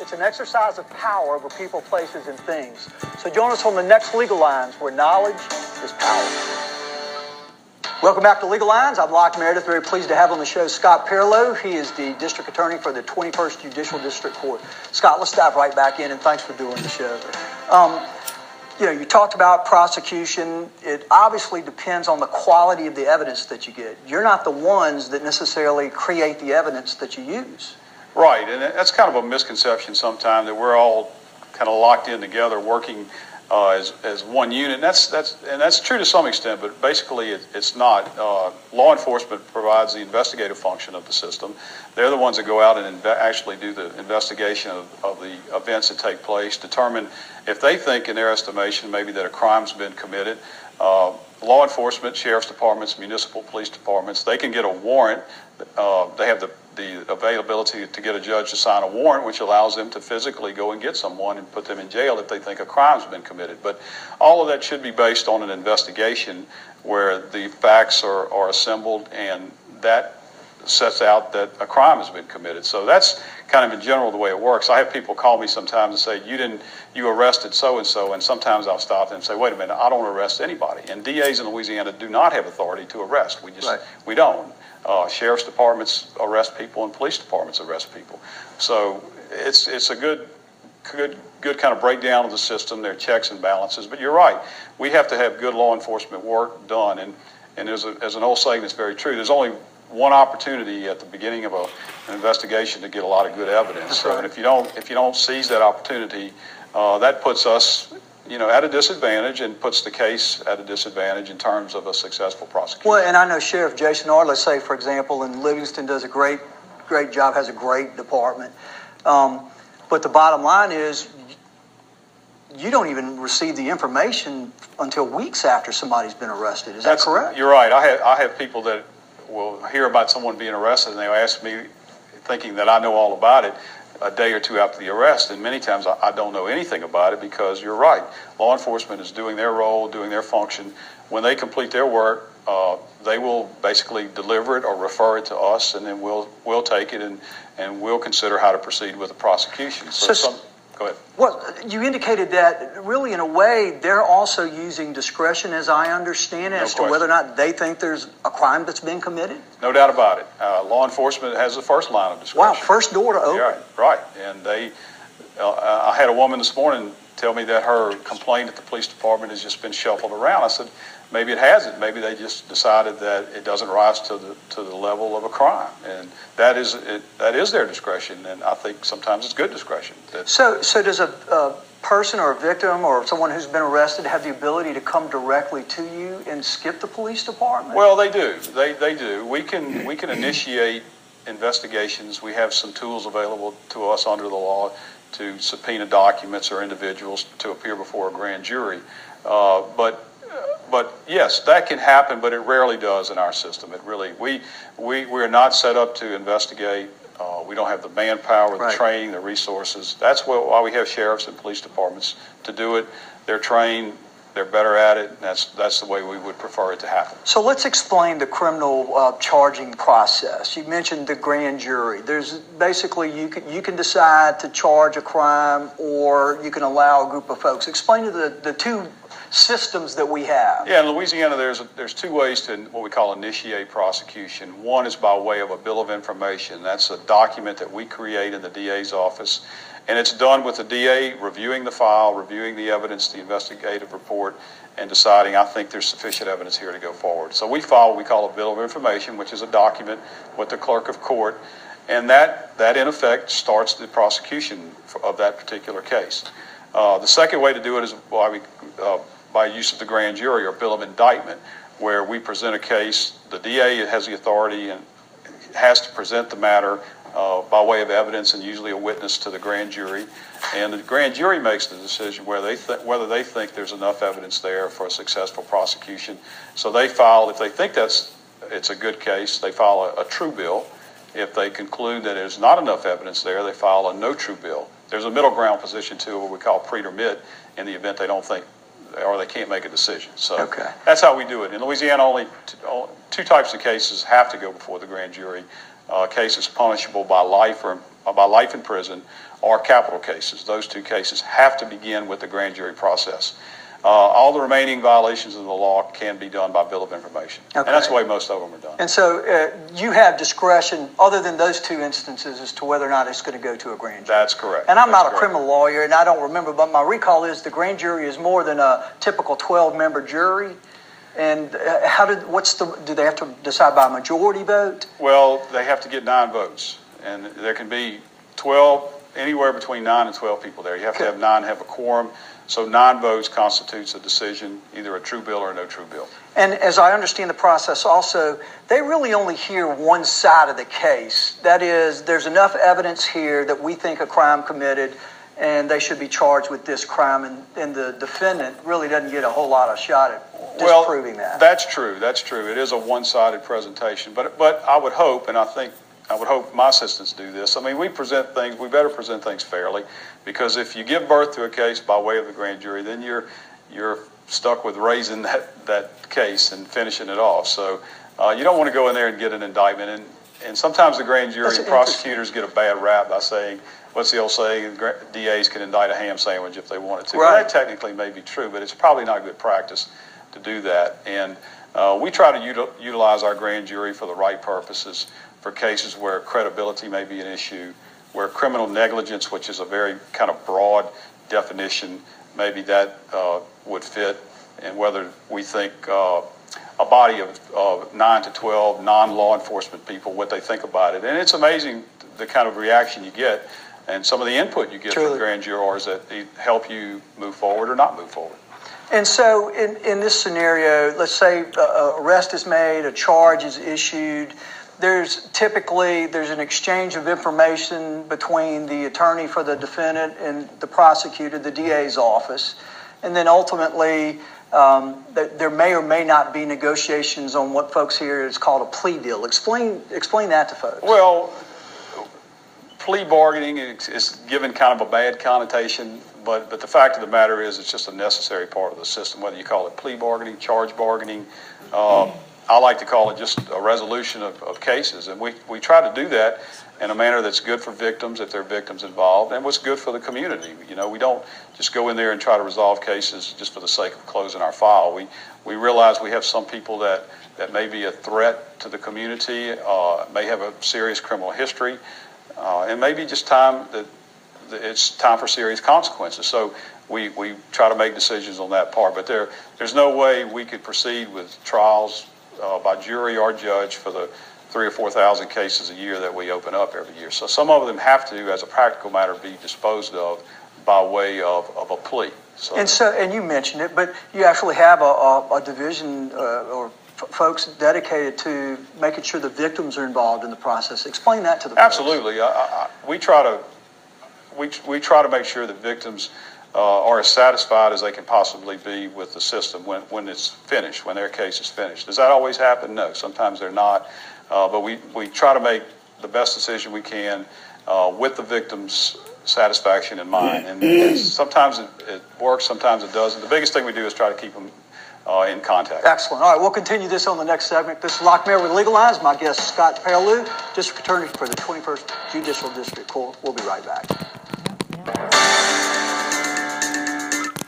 It's an exercise of power over people, places, and things. So join us on the next Legal Lines, where knowledge is power. Welcome back to Legal Lines. I'm Locke Meredith. Very pleased to have on the show Scott Perillo. He is the District Attorney for the 21st Judicial District Court. Scott, let's dive right back in, and thanks for doing the show. You talked about prosecution. It obviously depends on the quality of the evidence that you get. You're not the ones that necessarily create the evidence that you use. Right, and that's kind of a misconception sometimes, that we're all kind of locked in together working as one unit. And that's true to some extent, but basically it's not. Law enforcement provides the investigative function of the system. They're the ones that go out and actually do the investigation of the events that take place, determine if they think, in their estimation, maybe that a crime's been committed. Law enforcement, sheriff's departments, municipal police departments, they can get a warrant. They have the availability to get a judge to sign a warrant, which allows them to physically go and get someone and put them in jail if they think a crime's been committed. But all of that should be based on an investigation where the facts are assembled, and that sets out that a crime has been committed. So that's kind of in general the way it works. I have people call me sometimes and say, you arrested so-and-so, and sometimes I'll stop them and say, wait a minute, I don't arrest anybody. And DAs in Louisiana do not have authority to arrest. We don't. Sheriff's departments arrest people, and police departments arrest people. So it's a good kind of breakdown of the system. There are checks and balances. But you're right. We have to have good law enforcement work done. And there's an old saying that's very true. There's only one opportunity at the beginning of an investigation to get a lot of good evidence. So, and if you don't seize that opportunity, that puts us at a disadvantage, and puts the case at a disadvantage in terms of a successful prosecution. Well, and I know Sheriff Jason Ard, let's say, for example, in Livingston does a great job, has a great department. But the bottom line is, you don't even receive the information until weeks after somebody's been arrested. Is that correct? You're right. I have people that will hear about someone being arrested, and they'll ask me, thinking that I know all about it, a day or two after the arrest, and many times I don't know anything about it, because you're right. Law enforcement is doing their role, doing their function. When they complete their work, they will basically deliver it or refer it to us, and then we'll take it and we'll consider how to proceed with the prosecution. Go ahead. Well, you indicated that really, in a way, they're also using discretion, as I understand it, as to whether or not they think there's a crime that's been committed? No doubt about it. Law enforcement has the first line of discretion. Wow, first door to open. Yeah, right. And I had a woman this morning tell me that her complaint at the police department has just been shuffled around. I said, maybe it hasn't. Maybe they just decided that it doesn't rise to the level of a crime, and that is their discretion. And I think sometimes it's good discretion. So does a person or a victim or someone who's been arrested have the ability to come directly to you and skip the police department? Well, they do. They do. We can initiate investigations. We have some tools available to us under the law to subpoena documents or individuals to appear before a grand jury. But yes, that can happen, but it rarely does in our system. We're not set up to investigate. We don't have the manpower, the training, the resources. That's why we have sheriffs and police departments to do it. They're trained. They're better at it. And that's the way we would prefer it to happen. So let's explain the criminal charging process. You mentioned the grand jury. There's basically you can decide to charge a crime, or you can allow a group of folks. Explain to the two systems that we have. Yeah, in Louisiana, there's two ways to what we call initiate prosecution. One is by way of a bill of information. That's a document that we create in the DA's office, and it's done with the DA reviewing the file, reviewing the evidence, the investigative report, and deciding, I think there's sufficient evidence here to go forward. So we file what we call a bill of information, which is a document with the clerk of court, and that in effect starts the prosecution of that particular case. The second way to do it is by use of the grand jury or bill of indictment, where we present a case. The DA has the authority and has to present the matter by way of evidence, and usually a witness, to the grand jury. And the grand jury makes the decision whether they think there's enough evidence there for a successful prosecution. So they file, if they think it's a good case, they file a true bill. If they conclude that there's not enough evidence there, they file a no true bill. There's a middle ground position too, what we call pre-dermit, in the event they don't think or they can't make a decision. So that's how we do it. In Louisiana, only two types of cases have to go before the grand jury. Cases punishable by life or by life in prison or capital cases. Those two cases have to begin with the grand jury process. All the remaining violations of the law can be done by bill of information. Okay. And that's the way most of them are done. And so you have discretion, other than those two instances, as to whether or not it's going to go to a grand jury. That's correct. And I'm not a criminal lawyer, and I don't remember, but my recall is the grand jury is more than a typical 12-member jury. And do they have to decide by a majority vote? Well, they have to get 9 votes, and there can be 12, anywhere between 9 and 12 people there. You have to have 9, have a quorum. So 9 votes constitutes a decision, either a true bill or a no true bill. And as I understand the process also, they really only hear one side of the case. That is, there's enough evidence here that we think a crime committed and they should be charged with this crime, and the defendant really doesn't get a whole lot of shot at disproving that. That's true. That's true. It is a one-sided presentation. But I would hope, and I would hope my assistants do this. I mean, we better present things fairly, because if you give birth to a case by way of the grand jury, then you're stuck with raising that case and finishing it off. So you don't want to go in there and get an indictment. And sometimes the grand jury and prosecutors get a bad rap by saying, what's the old saying, DAs can indict a ham sandwich if they wanted to. Right. Well, that technically may be true, but it's probably not good practice to do that. And we try to utilize our grand jury for the right purposes, for cases where credibility may be an issue, where criminal negligence, which is a very kind of broad definition, maybe that would fit, and whether we think a body of 9 to 12 non-law enforcement people, what they think about it. And it's amazing the kind of reaction you get and some of the input you get from grand jurors that help you move forward or not move forward. And so in this scenario, let's say an arrest is made, a charge is issued. There's an exchange of information between the attorney for the defendant and the prosecutor, the DA's office. And then ultimately, there may or may not be negotiations on what folks here is called a plea deal. Explain that to folks. Well, plea bargaining is given kind of a bad connotation, but the fact of the matter is it's just a necessary part of the system, whether you call it plea bargaining, charge bargaining. I like to call it just a resolution of cases, and we try to do that in a manner that's good for victims if there are victims involved, and what's good for the community. You know, we don't just go in there and try to resolve cases just for the sake of closing our file. We realize we have some people that may be a threat to the community, may have a serious criminal history, and maybe just it's time for serious consequences. So we try to make decisions on that part, but there's no way we could proceed with trials by jury or judge for the 3,000 or 4,000 cases a year that we open up every year. So some of them have to, as a practical matter, be disposed of by way of a plea. And you mentioned it, but you actually have a division or folks dedicated to making sure the victims are involved in the process. Explain that to the Absolutely. We try to make sure that victims are as satisfied as they can possibly be with the system when it's finished, when their case is finished. Does that always happen? No. Sometimes they're not. But we try to make the best decision we can with the victim's satisfaction in mind. And sometimes it works, sometimes it doesn't. The biggest thing we do is try to keep them in contact. Excellent. All right, we'll continue this on the next segment. This is Locke Mayor with Legal Lines. My guest, Scott Perlew, District Attorney for the 21st Judicial District Court. We'll be right back.